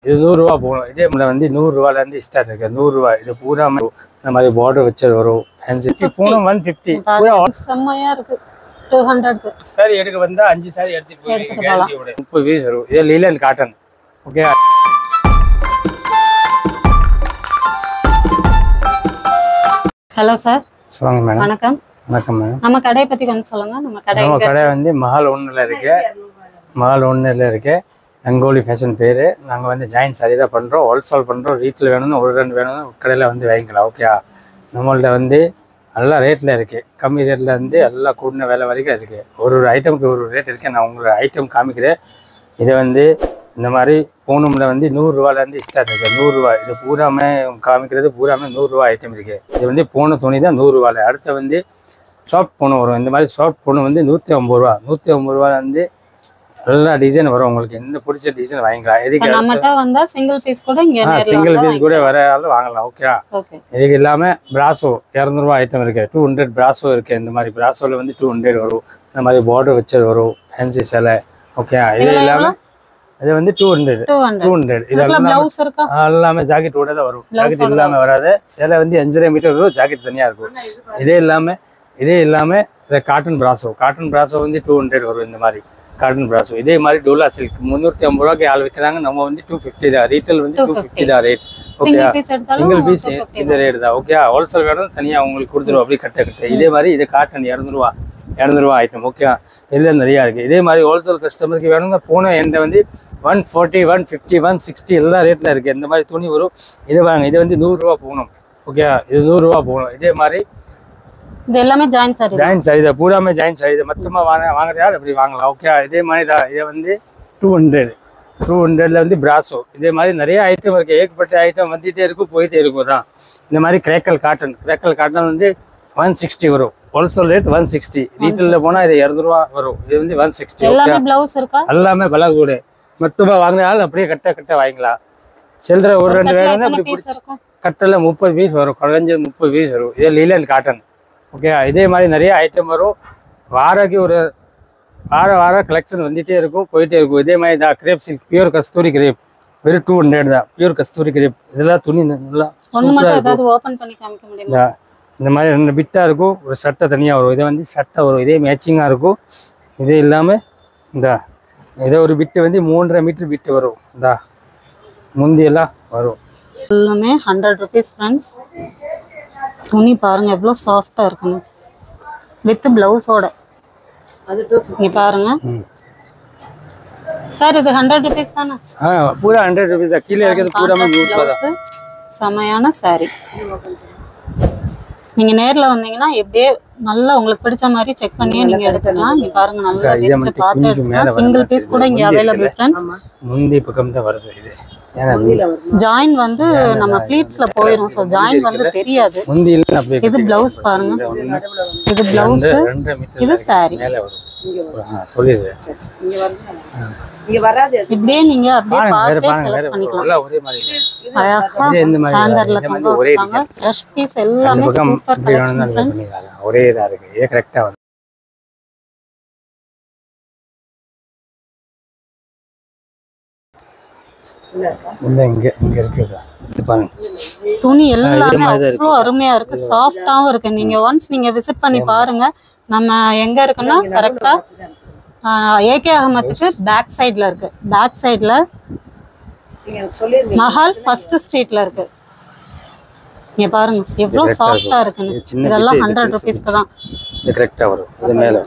இது 100 ரூபா போகும். இதே மாதிரி வந்து 100 ரூபாயில இருந்து ஸ்டார்ட் இருக்கு. 100 ரூபாய் இது பூரா இந்த மாதிரி பார்டர் வச்சது வரும். ஃபேன்சி பூனம் 150 பூரா செம்மையா இருக்கு. 200 சாரி எடுக்க வந்தா 5 சாரி எடுத்துட்டு போய் கேரண்டியோட 30 பீஸ் வரும். இது லீலன் காட்டன். ஓகே. Hello sir. சொல்லுங்க மேடம். வணக்கம். வணக்கம் மேடம். நம்ம கடையை பத்தி கொஞ்சம் சொல்லுங்க. நம்ம கடை வந்து மஹால் 1ல இருக்கு. மஹால் 1ல இருக்கு. ரங்கோலி ஃபேஷன் பேர். நாங்கள் வந்து ஜாயின் சாரி தான் பண்ணுறோம். ஹோல்சேல் பண்ணுறோம். ரீட்டில் வேணும்னு ஒரு ரெண்டு வேணும்னு கடையில் வந்து வாங்கிக்கலாம். ஓகே. நம்மள்ட்ட வந்து நல்லா ரேட்டில் இருக்குது. கம்மி ரேட்டில் வந்து எல்லாம் கூடின வேலை வரைக்கும் இருக்குது. ஒரு ஐட்டமுக்கு ஒரு ரேட் இருக்குது. நான் உங்களோட ஐட்டம் காமிக்கிறேன். இதை வந்து இந்த மாதிரி பூனம்ல வந்து 100 ரூபாயிலேருந்து ஸ்டார்ட் இருக்குது. 100 ரூபா. இது பூராமே காமிக்கிறது பூராமே 100 ரூபா ஐட்டம் இருக்குது. இது வந்து பூனை துணி தான் 100 ரூபாயில். அடுத்து வந்து சாஃப்ட் பூனை வரும். இந்த மாதிரி சாஃப்ட் பூனை வந்து 150 ரூபா. 150 ரூபாயிலேருந்து எல்லா டிசைன் வரும். உங்களுக்கு எந்த பிடிச்ச டிசைன் வாங்கிக்கலாம். இதுக்கு நம்மகிட்ட வந்தா சிங்கிள் பீஸ் கூட சிங்கிள் பீஸ் கூட வராலும் வாங்கலாம். ஓகே. இதுக்கு இல்லாமல் பிராசோ 200 ரூபா ஐட்டம் இருக்கு. 200 பிராசோ இருக்கு. இந்த மாதிரி பிராசோல வந்து 200 வரும். இந்த மாதிரி பார்டர் வச்சது வரும். ஃபேன்சி சேலை. ஓகே. இது இல்லாமல் இது வந்து 200 இதெல்லாம் எல்லாமே ஜாக்கெட்டோட தான் வரும். ஜாக்கெட் இல்லாமல் வராது. சேலை வந்து 5.5 மீட்டர் வரும். ஜாக்கெட் தனியாக இருக்கும். இதே இல்லாமல் இதை காட்டன் பிராசோ வந்து 200 வரும். இந்த மாதிரி காட்டன் பிராசோ. இதே மாதிரி டோலா சில்க் 350 ரூபாய்க்கு ஆள் விற்கிறாங்க. நம்ம வந்து 250 தான். ரீட்டைல் வந்து 250 தான் ரேட். ஓகே. சிங்கிள் பீஸ் இந்த ரேட் தான். ஓகே. ஹோல்சேல் வேணும் தனியாக உங்களுக்கு கொடுத்துருவோம். அப்படியே கட்ட இதே மாதிரி இது காட்டன் 200 ரூபா ஐட்டம். ஓகே. இதில் நிறையா இருக்குது. இதே மாதிரி ஹோல்சேல் கஸ்டமருக்கு வேணுங்க பூனை என்கிட்ட வந்து 140 150 160 எல்லா ரேட்டில் இருக்குது. இந்த மாதிரி துணி வரும். இது வாங்க. இது வந்து 100 ரூபா போகணும். ஓகே. இது 100 ரூபா போகணும். இதே மாதிரி இது எல்லாமே ஜாயின் சாரி தான். பூராமே ஜாயின் சாரி தான். மொத்தமாக வாங்குற யார் அப்படி வாங்கலாம். ஓகே. இதே மாதிரி தான். இதை வந்து 200ல வந்து பிராசோ. இதே மாதிரி நிறைய ஐட்டம் இருக்குது. ஏகப்பட்ட ஐட்டம் வந்துகிட்டே இருக்கும் போயிட்டே இருக்கும் தான். இந்த மாதிரி கிரேக்கல் காட்டன் வந்து 160 வரும். Wholesale rate 160. ரீட்டெயிலில் போனால் இது 200 ரூபா வரும். இது வந்து 160. எல்லாமே பிளவுஸ் இருக்கா? எல்லாமே பிளவுஸ் கூட மொத்தமாக வாங்கினாலும் அப்படியே கட்ட வாங்கிக்கலாம். சில்லற ஒரு ரெண்டு வேணும்னா அப்படி பிடிச்சி கட்டில் 30 பீஸ் வரும். குறைஞ்சது 30 பீஸ் வரும். இது லீலன் காட்டன். ஓகே. இதே மாதிரி நிறைய ஐட்டம் வரும். வாரக்கு ஒரு வார கலெக்ஷன் வந்துகிட்டே இருக்கும் போயிட்டே இருக்கும். இதே மாதிரி தான் கிரேப் சில்க் பியூர் கஸ்தூரி கிரேப் வெறும் 200 தான். பியூர் கஸ்தூரி கிரேப். இதெல்லாம் துணி நல்லா இந்த மாதிரி 2 பிட்டாக இருக்கும். ஒரு சட்டை தனியாக வரும். இதை வந்து சட்டை வரும். இதே மேட்சிங்காக இருக்கும். இது இல்லாமல் இதே ஒரு பிட்டு வந்து 3.5 மீட்டர் பிட்டு வரும். முந்தியெல்லாம் வரும். எல்லாமே 100 rupees ஃப்ரெண்ட்ஸ். துணி பாருங்க எவ்வளோ சாஃப்டா இருக்குன்னு. வித் பிளவுஸோட இங்க பாருங்க சார். இது 100 rupees தானே? பூரா 100 rupees தான். கீழே இருக்கிறது பூராமே 100 ரூபாய் தான். செமையான சாரி. நீங்க நேர்ல வந்தீங்கன்னா எப்படியே நல்லா உங்களுக்கு பிடிச்ச மாதிரி செக் பண்ணி நீங்க எடுத்துக்கலாம். இங்க பாருங்க நல்லா வெச்சு பார்த்து எடுத்துக்கலாம். சிங்கிள் பீஸ் கூட இங்க அவைலபிள் ஃப்ரெண்ட்ஸ். முந்தி பக்கம் தான் வருது. இது ஜாயின் வந்து நம்ம ப்ளீட்ஸ்ல போயிரும். சோ ஜாயின் வந்து தெரியாது. முந்தி இல்ல அப்படியே. இது பிளவுஸ் பாருங்க. இது பிளவுஸ். இது சாரி. மேலே வரும். சொல்லிடுறேன். இங்க வராது. இப்படியே நீங்க அப்படியே பார்த்து செலக்ட் பண்ணிக்கலாம். எல்லாம் ஒரே மாதிரி இல்ல. அழகா ஹேங்கர்ல கொண்டு வராங்க. ஃப்ரெஷ் பீஸ் எல்லாமே சூப்பர் கலெக்ஷன் ஃப்ரெண்ட்ஸ். ஒரே இதா இருக்கு. இது கரெக்ட்டா வந்து இங்க இருக்குதா? இது பாருங்க. துணி எல்லாமே அவ்வளோ அருமையா இருக்கு. சாஃப்டாவும் இருக்கு. நீங்க ஒன்ஸ் நீங்க விசிட் பண்ணி பாருங்க. நம்ம எங்க இருக்குன்னா கரெக்டா ஏகே அகமத்துக்கு பேக் சைட்ல இருக்கு. பேக் சைட்ல மஹால் ஃபர்ஸ்ட் ஸ்ட்ரீட்ல இருக்கு. இங்க பாருங்க எவ்வளவு சாஃப்டா இருக்குன்னு. இதெல்லாம் 100 rupeesக்கு தான். இது கரெக்ட்டா வரும். இது மேல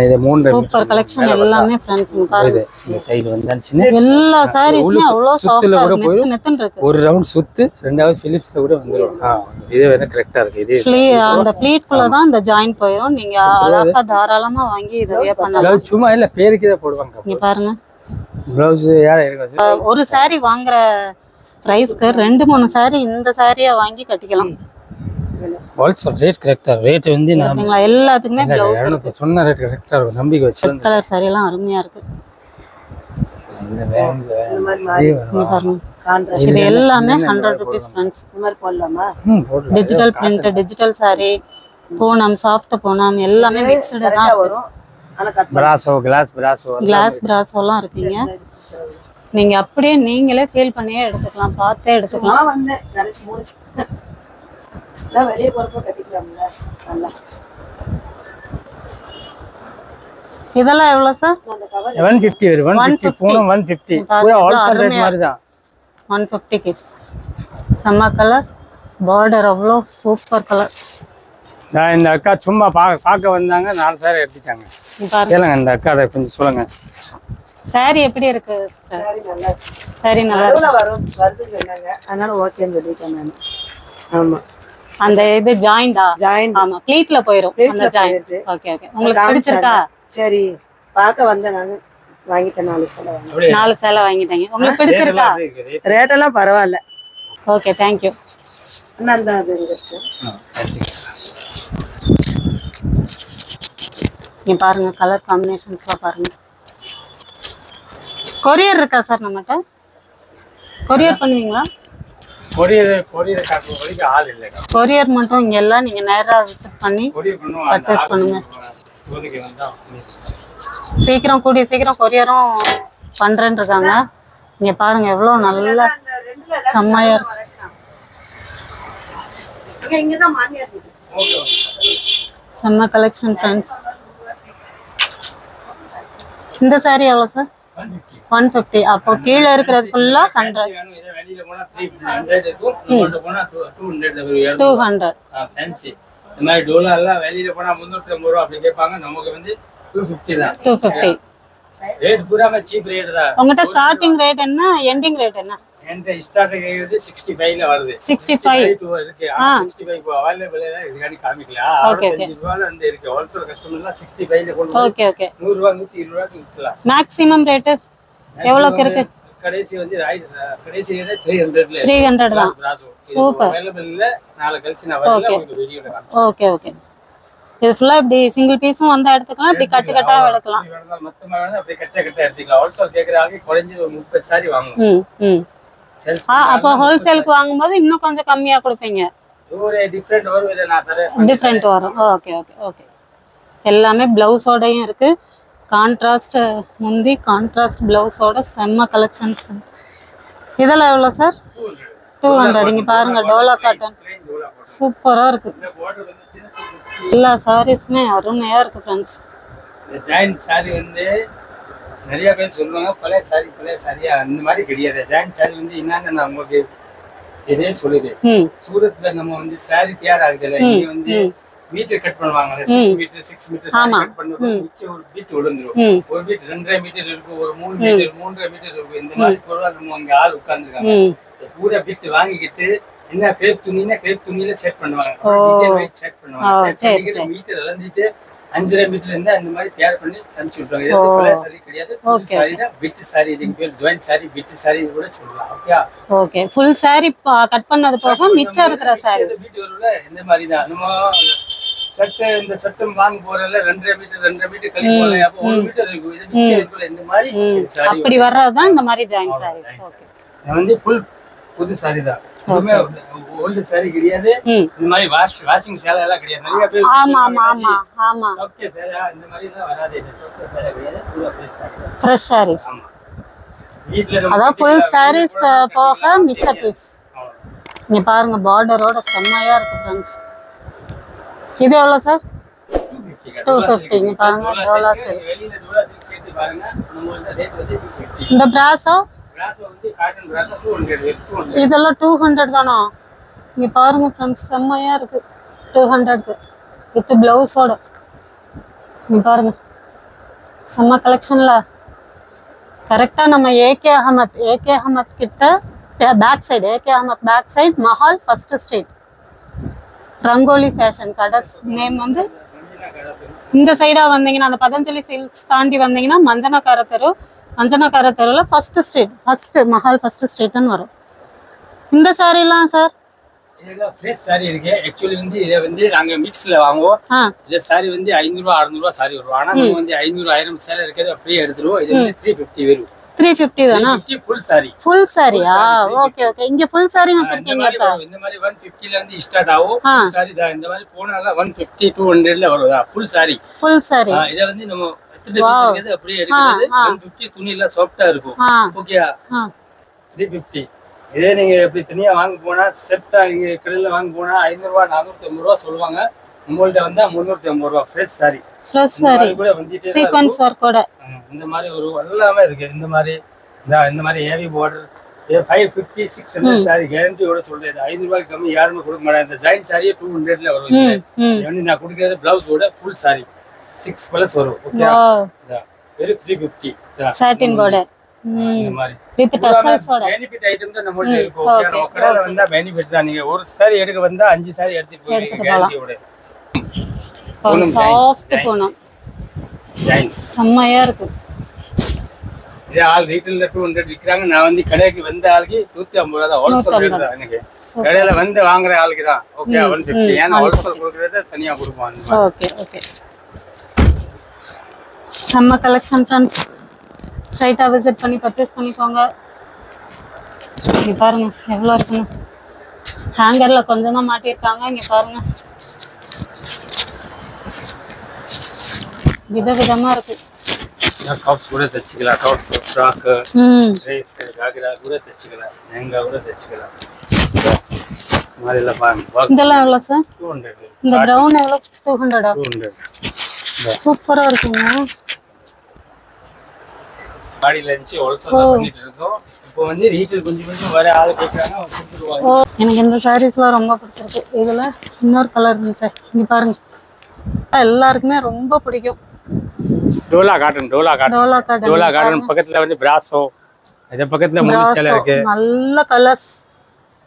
இது 3 சூப்பர் கலெக்ஷன் எல்லாமே फ्रेंड्स. இங்க பாருங்க. இந்த கைல வந்தான் சின்ன எல்லா சாரீஸ்மே அவ்வளவு சாஃப்டா இருக்கு. நெத்தன் இருக்கு. ஒரு ரவுண்ட் சுத்து ரெண்டாவது பிலிப்ஸ்ல கூட வந்துரும். இது வேற கரெக்ட்டா இருக்கு. இது அந்த ஃப்ளீட் குள்ள தான் இந்த ஜாயின் போயிடும். நீங்க அழகா தாராளமா வாங்கி இத வேர் பண்ணலாம். சும்மா இல்ல பேருக்கு தான் போடுவாங்க. இங்க பாருங்க. ப்ளவுஸ் யார இருக்கு. ஒரு saree வாங்குற பிரைஸ்க்கு 2-3 saree இந்த சாரியா வாங்கி கட்டிக்கலாம். ஹோல்சேல் ரேட் கரெக்ட்டா. ரேட் வந்து நான் எல்லாத்துக்குமே பிளவுஸ் இருக்கு. சொன்ன ரேட் கரெக்ட்டா இருக்கும். நம்பிக்கை வச்சு. கலர் saree எல்லாம் அருமையா இருக்கு. இந்த மாதிரி பாருங்க. இது எல்லாமே 100 rupees ஃப்ரெண்ட்ஸ். இந்த மாதிரி போடலாமா? போடலாம். Digital print, digital saree, Poonam, soft Poonam எல்லாமே மிக்ஸ்டு தான் வரும். ஆனா கட் பிராசோ, கிளாஸ் பிராசோலாம் இருக்குங்க. நீங்க அப்படியே நீங்களே ஃபீல் பண்ணியே எடுத்துக்கலாம், பார்த்தே எடுத்துக்கலாம். சும்மா வந்தேன் நினைச்சு முடிச்சு நான் வெளியே போறப்போ கட்டிக்கலாம்ல நல்லா. இதெல்லாம் எவ்வளவு சார்? அந்த கவர் 150 வரும். 150 பூனம் 150 பூரா ஹோல்சேல் ரேட் மாதிரி தான். 150க்கு செம்ம கலர், பார்டர் அவ்வளோ சூப்பர் கலர். நான் இந்த அக்கா சும்மா பார்க்க வந்தாங்க, 4 சாரி எடுத்துட்டாங்க. கேளுங்க இந்த அக்கா கொஞ்சம் சொல்லுங்க. சாரி எப்படி இருக்கு? சாரி நல்லா சாரி நல்லா நடுவுல வருதுன்னு சொன்னாங்க, அதனால ஓகேன்னு சொல்லிட்டேன் நான். ஆமா அந்த இது ஜாயிண்டா? ஜாயின் ஆமா, ப்ளீட்ல போயிடும் அந்த ஜாயிண்ட். ஓகே ஓகே, உங்களுக்கு பிடிச்சிருக்கா? சரி பார்க்க வந்தேன் நான், வாங்கிட்டேன் 4 சேலை வாங்கிட்டேன். 4 சேலை வாங்கிட்டீங்க, உங்களுக்கு பிடிச்சிருக்கா? ரேட்டெல்லாம் பரவாயில்ல. Okay thank you. அந்த அது இருந்துச்சு. நீங்க பாருங்க கலர் காம்பினேஷன்ஸ்லாம் பாருங்க. கொரியர் இருக்கா சார் நம்மகிட்ட? கொரியர் பண்ணுவீங்களா? கொரியர் காட்டுற வரைக்கும் ஆள் இல்லை. கொரியர் மட்டும் இங்க எல்லாம் நீங்க நேரா விசிட் பண்ணி பர்ச்சேஸ் பண்ணுங்க. சீக்கிரம் கூடிய சீக்கிரம் கொரியரும் பண்றேன்னு இருக்காங்க. இங்க பாருங்க எவ்வளவு நல்ல செம்மையா இருக்கு. இங்கதான் மாமியார் வீடு. செம்ம கலெக்ஷன் ஃப்ரெண்ட்ஸ். இந்த சாரி எவ்வளவு சார்? 150. அப்போ கீழே இருக்கிறது ஃபுல்லா 100. 200. ஃபேன்சி இந்த மாதிரி டோலா எல்லாம் வெளியில போனா 350 ரூபா அப்படி கேட்பாங்க. நமக்கு வந்து 250 தான். 250 ரேட் பூராமே சீப் ரேட் தான். உங்ககிட்ட ஸ்டார்டிங் ரேட் என்ன, எண்டிங் ரேட் என்ன? என்கிட்ட ஸ்டார்டிங் ரேட் 65ல வருது. 65 இருக்கு. 65 அவைலபிள் இதுக்காண்டி காமிக்கலாம். 65 ரூபாயில வந்து இருக்கு. ஹோல்சேல் கஸ்டமர்லாம் 65ல கொண்டு ஓகே ஓகே. 100 ரூபாய் 120 ரூபாய்க்கு விற்கலாம். மேக்ஸிமம் ரேட் எவ்வளவுக்கு இருக்கு? கடைசி வந்து கடைசி ரேட் 300ல 300 தான். சூப்பர். அவைலபிள் இல்ல. நாளை கழிச்சு நான் வரல உங்களுக்கு வீடியோல காமிக்கிறேன். Okay okay. இது ஃபுல்லா இப்படி சிங்கிள் பீஸும் வந்தா எடுத்துக்கலாம், இப்படி கட்டு கட்டா எடுக்கலாம். மொத்தமா வேணா அப்படியே கட்ட எடுத்துக்கலாம். ஹோல்சேல் கேக்குறாங்க, குறைஞ்சது ஒரு 30 சாரி வாங்குவோம். அப்போ ஹோல்சேலுக்கு வாங்கும்போது இன்னும் கொஞ்சம் கம்மியா கொடுப்பீங்க. ஒரு டிஃபரெண்ட் வரும். இதை நான் தரேன். டிஃபரெண்ட் வரும். Okay okay okay. எல்லாமே பிளவுஸோடையும் இருக்கு. கான்ட்ராஸ்ட் முந்தி, கான்ட்ராஸ்ட் பிளவுஸோட செம்ம கலெக்ஷன். இதெல்லாம் எவ்வளோ சார்? 200. இங்க பாருங்க டோலா காட்டன் சூப்பரா இருக்கு. எல்லா சாரீஸுமே அருமையா இருக்கு ஃப்ரெண்ட்ஸ். இந்த ஜாயிண்ட் சாரி வந்து நிறைய பேர் சொல்லுவாங்க பழைய சாரியா அந்த மாதிரி கிடையாது. ஜாயிண்ட் சாரி வந்து என்னன்னு நான் உங்களுக்கு இதே சொல்லுது. சூரத்ல நம்ம வந்து சாரி தயாராகுதுல, இங்க வந்து மீட்டர் கட் பண்ணுவாங்க. 6 மீட்டர் 6 மீட்டர் கட் பண்ணும்போது ஒரு பீட் விழுந்துரும். ஒரு பீட் 2.5 மீட்டர் இருக்கும், ஒரு 3 மீட்டர் 3.5 மீட்டர் இருக்கும். இந்த மாதிரி பொருள் நம்ம அங்க ஆள் உட்கார்ந்துருக்காங்க. பூரா பீட் வாங்கிக்கிட்டு என்ன கிரேப் துணினா கிரேப் துணியில செட் பண்ணுவாங்க. டிசைன் வைஸ் செட் பண்ணுவாங்க. செட் பண்ணி மீட்டர் அளந்துட்டு 5.5 மீட்டர் இருந்தா அந்த மாதிரி தயார் பண்ணி அனுப்பிச்சு விட்டுருவாங்க. இது பழைய சாரி கிடையாது, புது சாரி தான். பிட் சாரி, இதுக்கு பேர் ஜாயிண்ட் சாரி, பிட் சாரி கூட சொல்லலாம். Okay okay. Full sorry cut பண்ணது போக மிச்சம் இருக்கிற சாரி பீட் வரும்ல, இந்த மாதிரி தான். நம்ம சட்டை இந்த சட்டம் வாங்க போறதுல 2.5 மீட்டர் கழி போல, அப்போ 1 மீட்டர் இருக்கும். இது மிச்சம் இருக்குல்ல, இந்த மாதிரி சாரி அப்படி வர்றதுதான் இந்த மாதிரி ஜாயிண்ட் சாரி. ஓகே. இது வந்து ஃபுல் புது சாரி தான். இதுமே ஓல்ட் சாரி கிடையாது. இந்த மாதிரி வாஷிங் சேலை எல்லாம் கிடையாது. நிறைய பேர் ஆமா ஆமா ஆமா ஆமா ஓகே சாரி இந்த மாதிரி எல்லாம் வராது. இது ஓகே சாரி கிடையாது, பூரா ஃப்ரெஷ் சாரி. ஃப்ரெஷ் சாரீஸ். ஆமா. வீட்ல அதான் ஃபுல் சாரீஸ் போக மிச்ச பீஸ். இங்க பாருங்க பார்டரோட செம்மையா இருக்கு ஃப்ரெண்ட்ஸ். இது எவ்வளவு சார்? 250. இங்க பாருங்க டோலா சில்க். வெளியில டோலா சில்க் சேர்த்து பாருங்க. நம்மளோட ரேட் வந்து 250. இந்த பிராஸோ வந்து காட்டன் பிராஸோ 200. இதெல்லாம் 200 தானா? இங்க பாருங்க ஃப்ரெண்ட்ஸ் செம்மையா இருக்கு. 200க்கு வித் பிளவுஸோட. இங்க பாருங்க செம்ம கலெக்ஷன்ல. கரெக்டா நம்ம ஏகே அகமத் கிட்ட back side, AK Ahmed back side, Mahal first street, Rangoli fashion கடை நேம் வந்து. இந்த சைடா வந்தீங்கன்னா அந்த பதஞ்சலி சில்க்ஸ் தாண்டி வந்தீங்கன்னா மஞ்சனக்கார தெருவில் ஃபர்ஸ்ட் ஸ்ட்ரீட், மஹால் ஃபர்ஸ்ட் ஸ்ட்ரீட்னு வரும். இந்த சாரிலாம் சார் இதெல்லாம் ஃப்ரெஷ் சாரி இருக்கு. ஆக்சுவலி வந்து இதை வந்து நாங்க மிக்ஸ்ல வாங்குவோம். இந்த சாரி வந்து 500 ரூபா 600 ரூபா சாரி வரும். ஆனா நம்ம வந்து 500 1000 சேலை இருக்கிறது அப்படியே எடுத்துருவோம். இது வந்து 350 வரும். 350 தானா? ஃபுல் சாரி. ஃபுல் சாரியா? Okay okay. இங்க ஃபுல் சாரி வச்சிருக்கீங்க. இந்த மாதிரி 150ல இருந்து ஸ்டார்ட் ஆகும். ஃபுல் சாரி தான். இந்த மாதிரி போனால 150 200ல வருதா ஃபுல் சாரி. இத வந்து நம்ம அப்படியே எடுக்கிறது 150 துணியில சாஃப்ட்டா இருக்கும். ஓகேயா? 350. இதே நீங்க எப்படி தனியா வாங்க போனா செட்டா இங்க கடையில வாங்க போனா 500 ரூபாய் 450 ரூபாய் சொல்லுவாங்க. உங்கள்ட்ட வந்தா 350 ரூபாய் ஃப்ரெஷ் சாரி. ஃப்ரெஷ் சாரி கூட வந்துட்டே சீக்வென்ஸ் வர்க்கோட இந்த மாதிரி ஒரு எல்லாமே இருக்கு. இந்த மாதிரி ஹெவி பார்டர் 550 600 சாரி கேரண்டியோட சொல்றேன். 500 ரூபாய்க்கு கம்மி யாருமே கொடுக்க மாட்டாங்க. இந்த ஜாயின் சாரியே 200ல வரும். இது நான் கொடுக்கிறது பிளவுஸோட ஃபுல் சாரி 6+ வரும். ஓகே வெறும் 350 சாட்டின் பார்டர் இந்த மாதிரி வித் டசல்ஸோட பெனிஃபிட் ஐட்டம் தான் நம்மள்ட்ட இருக்கு. ஓகே கடையில வந்தா பெனிஃபிட் தான். நீங்க ஒரு சாரி எடுக்க வந்தா 5 சாரி எடுத்துட்டு போவீங்க கேரண்டியோட. சாஃப்ட் பூனம் ஜாயின் செம்மையா இருக்கு. இது ஆல் ரீட்டைல்ல 200 விக்கிறாங்க. நான் வந்து கடைக்கு வந்த ஆளுக்கு 150 ரூபாய் தான் ஹோல்சேல் ரேட் தான். எனக்கு கடையில வந்து வாங்குற ஆளுக்கு தான் ஓகே 150. ஏன்னா ஹோல்சேல் கொடுக்கறத தனியா கொடுப்பாங்க. ஓகே ஓகே செம்ம கலெக்ஷன் ஃப்ரெண்ட்ஸ். ஸ்ட்ரைட்டா விசிட் பண்ணி பர்ச்சேஸ் பண்ணிக்கோங்க. இங்க பாருங்க எவ்வளோ இருக்குன்னு. ஹேங்கர்ல கொஞ்சம் தான் மாட்டியிருக்காங்க. இங்க பாருங்க விதவிதமா இருக்கு. டாப்ஸ் கூட தச்சுக்கலாம். டாப்ஸ் ஃப்ராக் ட்ரெஸ் காக்ரா கூட தச்சுக்கலாம். லெஹங்கா கூட தச்சுக்கலாம். மாதிரி எல்லாம் பாருங்க. இதெல்லாம் எவ்வளோ சார்? 200. இந்த ப்ரௌன் எவ்வளோ? 200. 200 சூப்பரா இருக்குங்க. பாடியில இருந்துச்சு ஹோல்சேல் பண்ணிட்டு இருக்கோம். இப்போ வந்து ரீட்டைல் கொஞ்சம் வர ஆளு கேட்கறாங்க கொடுத்துருவாங்க. எனக்கு இந்த சாரீஸ்லாம் ரொம்ப பிடிச்சிருக்கு. இதுல இன்னொரு கலர் இருந்துச்சு. இங்க பாருங்க எல்லாருக்குமே ரொம்ப பிடிக்கும். டோலா காட்டன் பக்கத்துல வந்து பிராசோ. இது பக்கத்துல மூணு சேலை இருக்கு. நல்ல கலர்ஸ்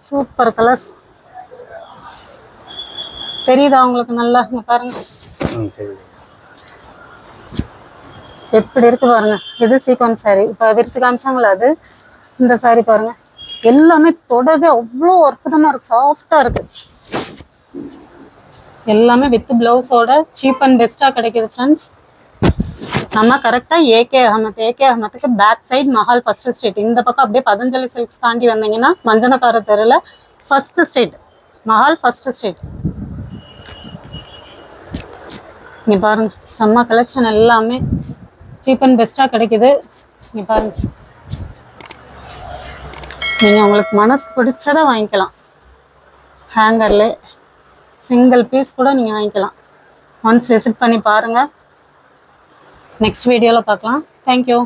சூப்பர் கலர்ஸ் தெரியுதா உங்களுக்கு? நல்லா இங்க பாருங்க எப்படி இருக்கு பாருங்க. இது சீக்வன்ஸ் சாரி. இப்போ விரிச்சு காமிச்சாங்களா அது. இந்த சாரி பாருங்க எல்லாமே தொடவே அவ்வளோ அற்புதமா இருக்கு. சாஃப்டா இருக்கு. எல்லாமே வித் பிளவுஸோட சீப் அண்ட் பெஸ்டா கிடைக்குது ஃப்ரெண்ட்ஸ். நம்ம கரெக்டா ஏகே அகமத்துக்கு back side Mahal first street. இந்த பக்கம் அப்படியே பதஞ்சலி சில்க்ஸ் தாண்டி வந்தீங்கன்னா மஞ்சனக்கார தெருல first street Mahal first street. இங்க பாருங்க செம்ம கலெக்ஷன் எல்லாமே சீப் அண்ட் பெஸ்டா கிடைக்குது. இங்க பாருங்க நீங்க உங்களுக்கு மனசுக்கு பிடிச்சதை வாங்கிக்கலாம். ஹேங்கர்ல சிங்கிள் பீஸ் கூட நீங்க வாங்கிக்கலாம். ஒன்ஸ் விசிட் பண்ணி பாருங்க. நெக்ஸ்ட் வீடியோல பார்க்கலாம். தேங்க்யூ.